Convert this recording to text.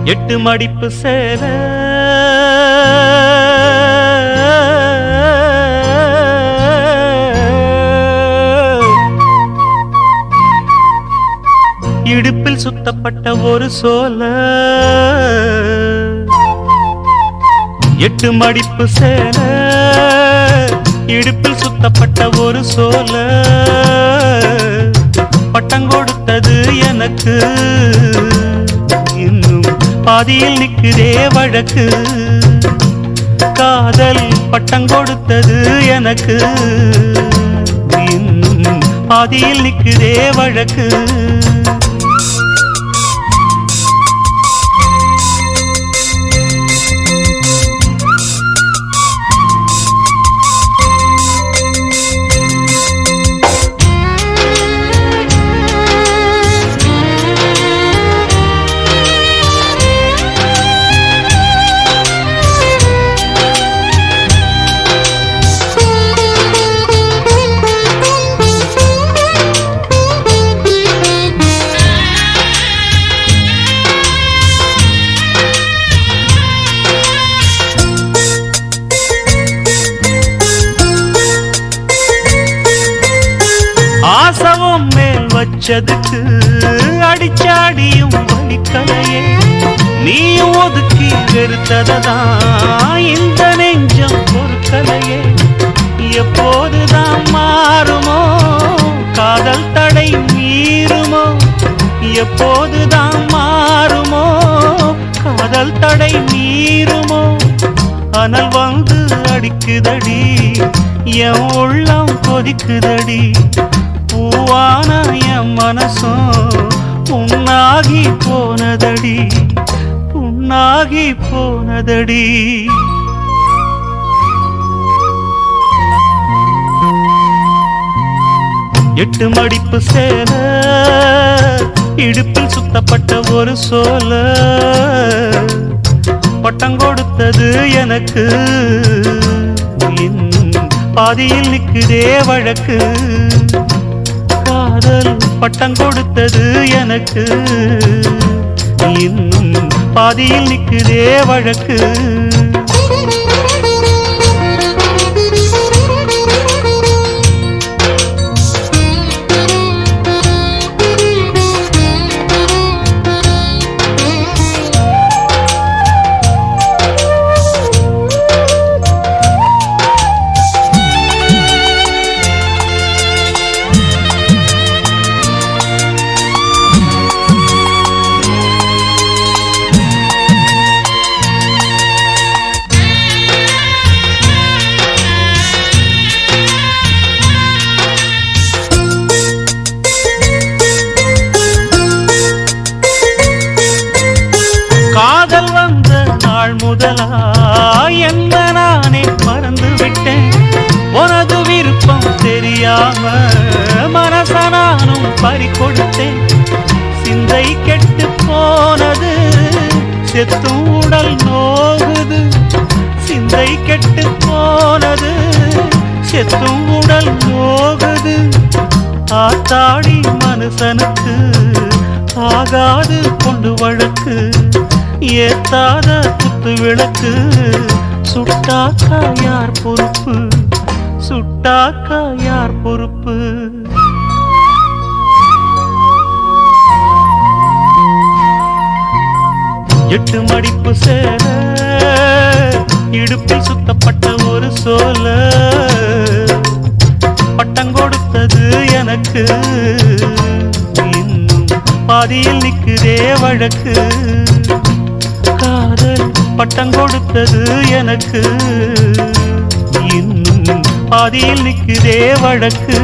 எட்டு மடிப்பு சேல இடுப்பில் சுத்தப்பட்ட ஒரு சோல எட்டு மடிப்பு சேல இடுப்பில் சுத்தப்பட்ட ஒரு சோல பட்டம் கொடுத்தது எனக்கு இன்னும் பாதியில் நிக்குதே வழக்கு காதல் பட்டம் கொடுத்தது எனக்கு இன்னும் பாதியில் நிக்குதே வழக்கு ஆசவம் மேல் வச்சதுக்கு அடிச்சாடியும் வலிக்கலையே நீயும் ஒதுக்கி வெறுத்ததான் இந்த நெஞ்சம் பொறுக்கலையே எப்போதுதான் மாறுமோ காதல் தடை மீறுமோ எப்போதுதான் மாறுமோ காதல் தடை மீறுமோ அனல் வந்து அடிக்குதடி என் உள்ளம் கொதிக்குதடி பூவான என் மனசும் புண்ணாகி போனதடி புண்ணாகி போனதடி எட்டு மடிப்பு சேல இடுப்பில் சுத்தப்பட்ட ஒரு சோல பட்டம் கொடுத்தது எனக்கு இன்னும் பாதியில் நிக்குதே வழக்கு காதல் பட்டம் கொடுத்தது எனக்கு இன்னும் பாதியில் நிக்குதே வழக்கு காதல் வந்த நாள் முதலா என்ன நானே மறந்து விட்டேன் உனது விருப்பம் தெரியாம மனச நானும் பறிகொடுத்தேன் சிந்தை கெட்டு போனது செத்தும் உடல் நோகுது சிந்தை கெட்டு போனது செத்தும் உடல் நோகுது ஆத்தாடி மனுஷனுக்கு ஆகாது கொண்டு வழக்கு ஏத்தாத குத்து விளக்கு சுட்டாக்கா யார் பொறுப்பு சுட்டாக்கா யார் பொறுப்பு எட்டு மடிப்பு சேல இடுப்பில் சுத்தப்பட்ட ஒரு சோல பட்டம் கொடுத்தது எனக்கு இன்னும் பாதியில் நிக்குதே வழக்கு காதல் பட்டம் கொடுத்தது எனக்கு இன்னும் பாதியில் நிக்குதே வழக்கு